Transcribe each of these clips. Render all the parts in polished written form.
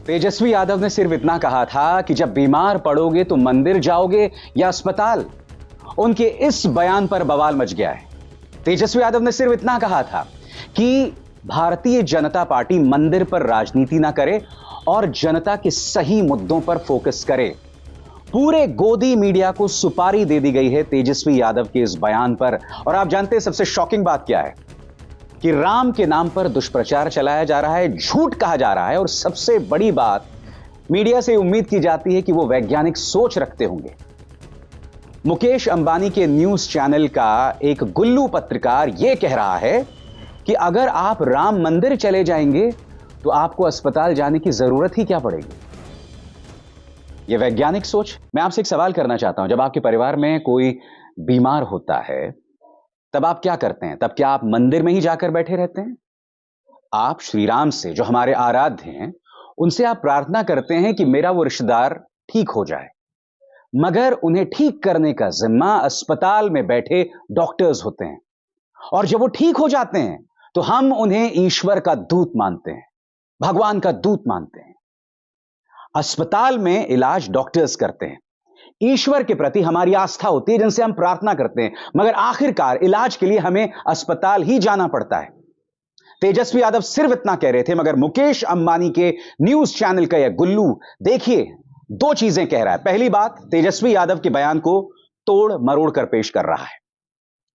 तेजस्वी यादव ने सिर्फ इतना कहा था कि जब बीमार पड़ोगे तो मंदिर जाओगे या अस्पताल। उनके इस बयान पर बवाल मच गया है। तेजस्वी यादव ने सिर्फ इतना कहा था कि भारतीय जनता पार्टी मंदिर पर राजनीति ना करे और जनता के सही मुद्दों पर फोकस करे। पूरे गोदी मीडिया को सुपारी दे दी गई है तेजस्वी यादव के इस बयान पर। और आप जानते हैं सबसे शॉकिंग बात क्या है कि राम के नाम पर दुष्प्रचार चलाया जा रहा है, झूठ कहा जा रहा है। और सबसे बड़ी बात, मीडिया से उम्मीद की जाती है कि वो वैज्ञानिक सोच रखते होंगे। मुकेश अंबानी के न्यूज चैनल का एक गुल्लू पत्रकार यह कह रहा है कि अगर आप राम मंदिर चले जाएंगे तो आपको अस्पताल जाने की जरूरत ही क्या पड़ेगी। यह वैज्ञानिक सोच। मैं आपसे एक सवाल करना चाहता हूं, जब आपके परिवार में कोई बीमार होता है तब आप क्या करते हैं? तब क्या आप मंदिर में ही जाकर बैठे रहते हैं? आप श्री राम से, जो हमारे आराध्य हैं, उनसे आप प्रार्थना करते हैं कि मेरा वो रिश्तेदार ठीक हो जाए। मगर उन्हें ठीक करने का जिम्मा अस्पताल में बैठे डॉक्टर्स होते हैं। और जब वो ठीक हो जाते हैं तो हम उन्हें ईश्वर का दूत मानते हैं, भगवान का दूत मानते हैं। अस्पताल में इलाज डॉक्टर्स करते हैं। ईश्वर के प्रति हमारी आस्था होती है, जिनसे हम प्रार्थना करते हैं। मगर आखिरकार इलाज के लिए हमें अस्पताल ही जाना पड़ता है। तेजस्वी यादव सिर्फ इतना कह रहे थे, मगर मुकेश अंबानी के न्यूज चैनल का यह गुल्लू देखिए दो चीजें कह रहा है। पहली बात, तेजस्वी यादव के बयान को तोड़ मरोड़ कर पेश कर रहा है।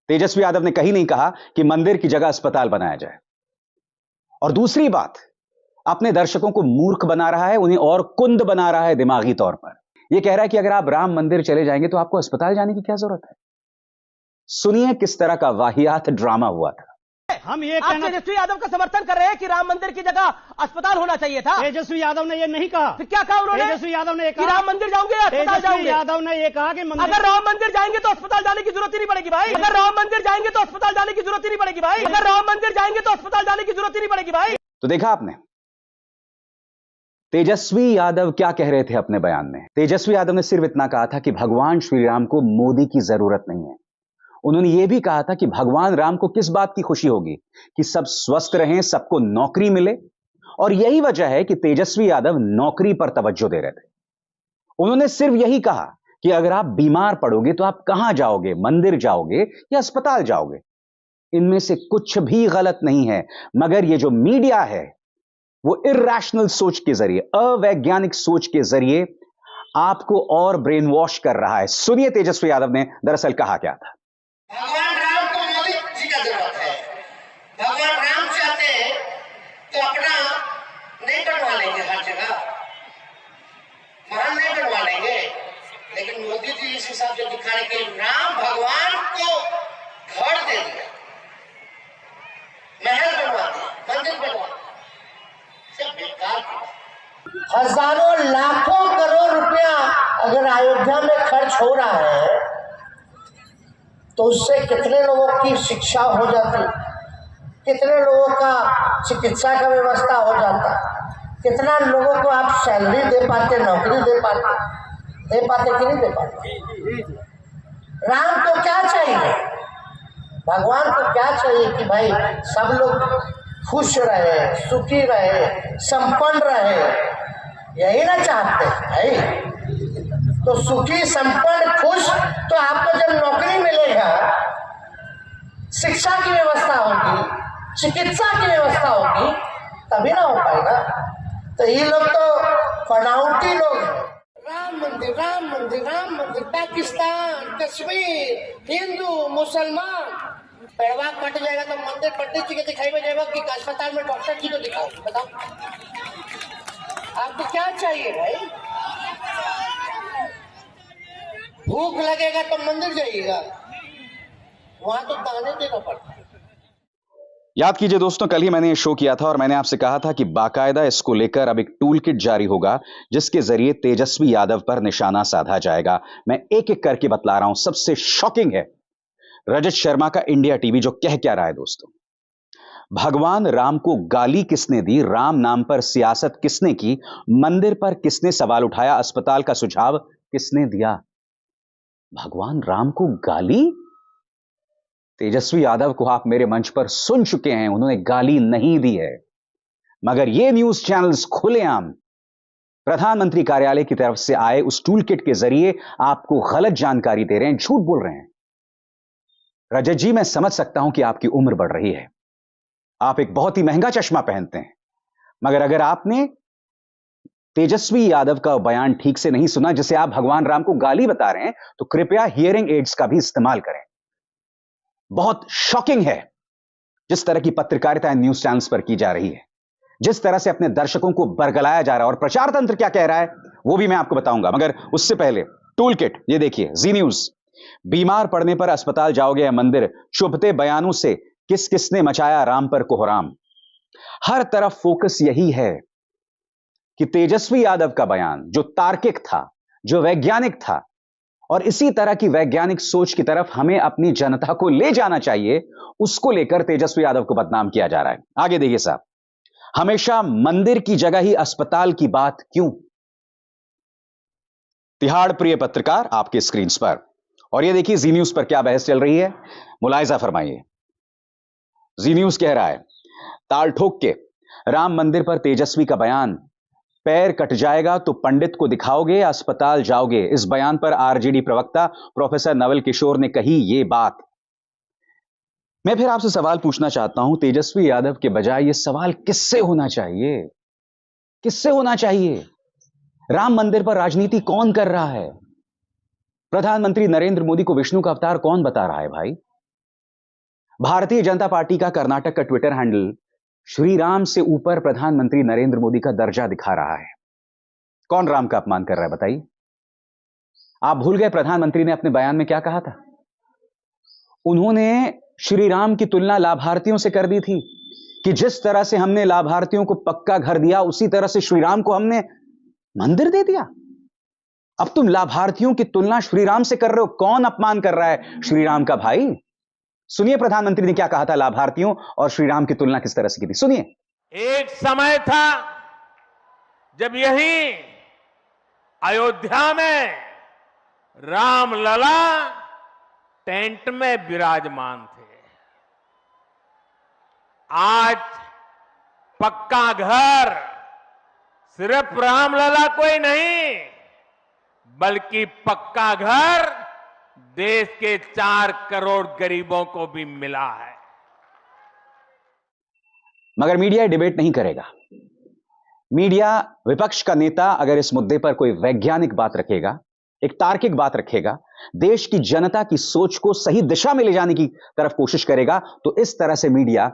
तेजस्वी यादव ने कहीं नहीं कहा कि मंदिर की जगह अस्पताल बनाया जाए। और दूसरी बात, अपने दर्शकों को मूर्ख बना रहा है, उन्हें और कुंद बना रहा है दिमागी तौर पर। यह कह रहा है कि अगर आप राम मंदिर चले जाएंगे तो आपको अस्पताल जाने की क्या जरूरत है। सुनिए किस तरह का वाहियात ड्रामा हुआ था। हम ये आप तेजस्वी यादव का समर्थन कर रहे हैं कि राम मंदिर की जगह अस्पताल होना चाहिए था। तेजस्वी यादव ने ये नहीं कहा। फिर क्या कहा उन्होंने? तेजस्वी यादव ने कि राम मंदिर जाओगे या अस्पताल जाओगे? तेजस्वी यादव ने ये कहा कि अगर राम मंदिर जाएंगे तो अस्पताल जाने की जरूरत ही नहीं पड़ेगी भाई। अगर राम मंदिर जाएंगे तो अस्पताल जाने की जरूरत ही नहीं पड़ेगी भाई। अगर राम मंदिर जाएंगे तो अस्पताल जाने की जरूरत ही नहीं पड़ेगी भाई। तो देखा आपने तेजस्वी यादव क्या कह रहे थे अपने बयान में। तेजस्वी यादव ने सिर्फ इतना कहा था कि भगवान श्री राम को मोदी की जरूरत नहीं है। उन्होंने यह भी कहा था कि भगवान राम को किस बात की खुशी होगी कि सब स्वस्थ रहें, सबको नौकरी मिले। और यही वजह है कि तेजस्वी यादव नौकरी पर तवज्जो दे रहे थे। उन्होंने सिर्फ यही कहा कि अगर आप बीमार पड़ोगे तो आप कहां जाओगे, मंदिर जाओगे या अस्पताल जाओगे। इनमें से कुछ भी गलत नहीं है। मगर यह जो मीडिया है वो इर्रेशनल सोच के जरिए, अवैज्ञानिक सोच के जरिए आपको और ब्रेन वॉश कर रहा है। सुनिए तेजस्वी यादव ने दरअसल कहा क्या था। भगवान राम को मोदी जी का जरूरत है। भगवान राम चाहते हैं तो अपना नहीं बनवा लेंगे, हर जगह महान नहीं बनवा लेंगे। लेकिन मोदी जी इस हिसाब से दिखाने के राम भगवान को घर दे दिया, महल बनवा दिया, मंदिर बनवा दिया। सब बेकार। हजारों लाखों करोड़ रुपया अगर अयोध्या में खर्च हो रहा है तो उससे कितने लोगों की शिक्षा हो जाती, कितने लोगों का चिकित्सा का व्यवस्था हो जाता, कितना लोगों को आप सैलरी दे पाते, नौकरी दे पाते कि नहीं दे पाते। राम को क्या चाहिए, भगवान को क्या चाहिए कि भाई सब लोग खुश रहे, सुखी रहे, संपन्न रहे। यही ना चाहते भाई। तो सुखी, संपन्न, खुश, तो आपको जब नौकरी मिलेगा, शिक्षा की व्यवस्था होगी, चिकित्सा की व्यवस्था होगी, तभी ना हो पाएगा। तो ये लोग तो फनाउटी लोग हैं। राम मंदिर, राम मंदिर, राम मंदिर, पाकिस्तान, कश्मीर, हिंदू, मुसलमान, पैरवा कट जाएगा तो मंदिर पंडित जी के दिखाई में जाएगा कि अस्पताल में डॉक्टर जी को दिखाओ। बताओ आपको क्या चाहिए भाई? भूख लगेगा तो मंदिर जाइएगा, वहां तो दाने देना पड़ता है। याद कीजिए दोस्तों, कल ही मैंने ये शो किया था और मैंने आपसे कहा था कि बाकायदा इसको लेकर अब एक टूल किट जारी होगा जिसके जरिए तेजस्वी यादव पर निशाना साधा जाएगा। मैं एक एक करके बतला रहा हूं। सबसे शॉकिंग है रजत शर्मा का इंडिया टीवी जो कह क्या रहा है दोस्तों। भगवान राम को गाली किसने दी, राम नाम पर सियासत किसने की, मंदिर पर किसने सवाल उठाया, अस्पताल का सुझाव किसने दिया। भगवान राम को गाली? तेजस्वी यादव को आप मेरे मंच पर सुन चुके हैं, उन्होंने गाली नहीं दी है। मगर ये न्यूज चैनल्स खुलेआम प्रधानमंत्री कार्यालय की तरफ से आए उस टूल किट के जरिए आपको गलत जानकारी दे रहे हैं, झूठ बोल रहे हैं। रजत जी, मैं समझ सकता हूं कि आपकी उम्र बढ़ रही है, आप एक बहुत ही महंगा चश्मा पहनते हैं, मगर अगर आपने तेजस्वी यादव का बयान ठीक से नहीं सुना, जिसे आप भगवान राम को गाली बता रहे हैं, तो कृपया हियरिंग एड्स का भी इस्तेमाल करें। बहुत शॉकिंग है जिस तरह की पत्रकारिता न्यूज चैनल्स पर की जा रही है, जिस तरह से अपने दर्शकों को बरगलाया जा रहा है, और प्रचार तंत्र क्या कह रहा है वो भी मैं आपको बताऊंगा। मगर उससे पहले टूल किट, ये देखिए, जी न्यूज। बीमार पड़ने पर अस्पताल जाओगे या मंदिर, चुभते बयानों से किस किसने मचाया राम पर कोहराम। हर तरफ फोकस यही है कि तेजस्वी यादव का बयान जो तार्किक था, जो वैज्ञानिक था, और इसी तरह की वैज्ञानिक सोच की तरफ हमें अपनी जनता को ले जाना चाहिए, उसको लेकर तेजस्वी यादव को बदनाम किया जा रहा है। आगे देखिए साहब, हमेशा मंदिर की जगह ही अस्पताल की बात क्यों। तिहाड़ प्रिय पत्रकार आपके स्क्रीन पर, और यह देखिए जी न्यूज पर क्या बहस चल रही है, मुलायजा फरमाइए। जी न्यूज कह रहा है, ताल ठोक के राम मंदिर पर तेजस्वी का बयान, पैर कट जाएगा तो पंडित को दिखाओगे या अस्पताल जाओगे। इस बयान पर आरजेडी प्रवक्ता प्रोफेसर नवल किशोर ने कही ये बात। मैं फिर आपसे सवाल पूछना चाहता हूं, तेजस्वी यादव के बजाय यह सवाल किससे होना चाहिए, किससे होना चाहिए? राम मंदिर पर राजनीति कौन कर रहा है? प्रधानमंत्री नरेंद्र मोदी को विष्णु का अवतार कौन बता रहा है भाई? भारतीय जनता पार्टी का कर्नाटक का ट्विटर हैंडल श्री राम से ऊपर प्रधानमंत्री नरेंद्र मोदी का दर्जा दिखा रहा है। कौन राम का अपमान कर रहा है बताइए? आप भूल गए प्रधानमंत्री ने अपने बयान में क्या कहा था? उन्होंने श्री राम की तुलना लाभार्थियों से कर दी थी कि जिस तरह से हमने लाभार्थियों को पक्का घर दिया, उसी तरह से श्री राम को हमने मंदिर दे दिया। अब तुम लाभार्थियों की तुलना श्री राम से कर रहे हो। कौन अपमान कर रहा है श्री राम का भाई? सुनिए प्रधानमंत्री ने क्या कहा था, लाभार्थियों और श्री राम की तुलना किस तरह से की थी, सुनिए। एक समय था जब यही अयोध्या में रामलला टेंट में विराजमान थे। आज पक्का घर सिर्फ रामलला को ही नहीं, बल्कि पक्का घर देश के 4 करोड़ गरीबों को भी मिला है। मगर मीडिया डिबेट नहीं करेगा। मीडिया, विपक्ष का नेता अगर इस मुद्दे पर कोई वैज्ञानिक बात रखेगा, एक तार्किक बात रखेगा, देश की जनता की सोच को सही दिशा में ले जाने की तरफ कोशिश करेगा, तो इस तरह से मीडिया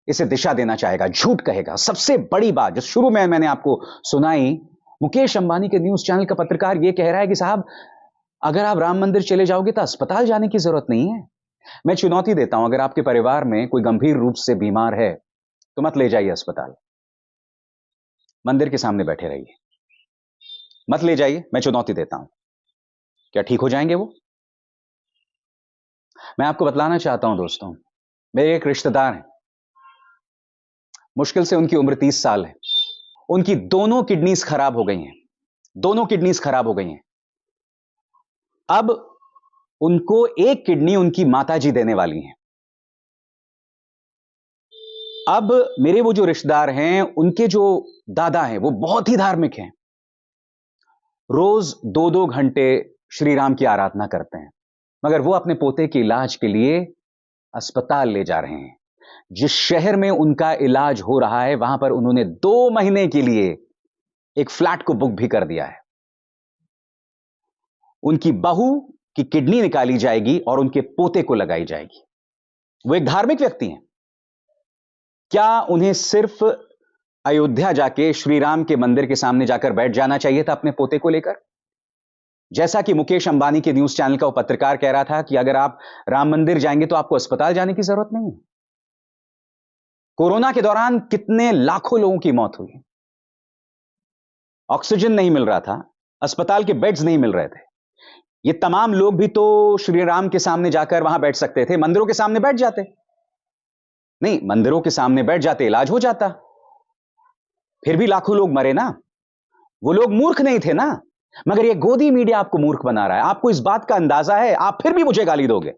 इसे दिशा देना चाहेगा, झूठ कहेगा। सबसे बड़ी बात जो शुरू में मैंने आपको सुनाई, मुकेश अंबानी के न्यूज चैनल का पत्रकार यह कह रहा है कि साहब अगर आप राम मंदिर चले जाओगे तो अस्पताल जाने की जरूरत नहीं है। मैं चुनौती देता हूं, अगर आपके परिवार में कोई गंभीर रूप से बीमार है तो मत ले जाइए अस्पताल, मंदिर के सामने बैठे रहिए, मत ले जाइए। मैं चुनौती देता हूं, क्या ठीक हो जाएंगे वो? मैं आपको बतलाना चाहता हूं दोस्तों, मेरे एक रिश्तेदार हैं, मुश्किल से उनकी उम्र 30 साल है, उनकी दोनों किडनीज खराब हो गई हैं, दोनों किडनीज खराब हो गई हैं। अब उनको एक किडनी उनकी माताजी देने वाली हैं। अब मेरे वो जो रिश्तेदार हैं, उनके जो दादा हैं वो बहुत ही धार्मिक हैं, रोज 2-2 घंटे श्री राम की आराधना करते हैं, मगर वो अपने पोते के इलाज के लिए अस्पताल ले जा रहे हैं। जिस शहर में उनका इलाज हो रहा है वहां पर उन्होंने 2 महीने के लिए एक फ्लैट को बुक भी कर दिया है। उनकी बहू की किडनी निकाली जाएगी और उनके पोते को लगाई जाएगी। वो एक धार्मिक व्यक्ति हैं। क्या उन्हें सिर्फ अयोध्या जाके श्री राम के मंदिर के सामने जाकर बैठ जाना चाहिए था अपने पोते को लेकर? जैसा कि मुकेश अंबानी के न्यूज चैनल का वो पत्रकार कह रहा था कि अगर आप राम मंदिर जाएंगे तो आपको अस्पताल जाने की जरूरत नहीं है। कोरोना के दौरान कितने लाखों लोगों की मौत हुई, ऑक्सीजन नहीं मिल रहा था, अस्पताल के बेड्स नहीं मिल रहे थे। ये तमाम लोग भी तो श्री राम के सामने जाकर वहां बैठ सकते थे, मंदिरों के सामने बैठ जाते। नहीं, मंदिरों के सामने बैठ जाते, इलाज हो जाता। फिर भी लाखों लोग मरे ना, वो लोग मूर्ख नहीं थे ना। मगर ये गोदी मीडिया आपको मूर्ख बना रहा है। आपको इस बात का अंदाजा है, आप फिर भी मुझे गाली दोगे।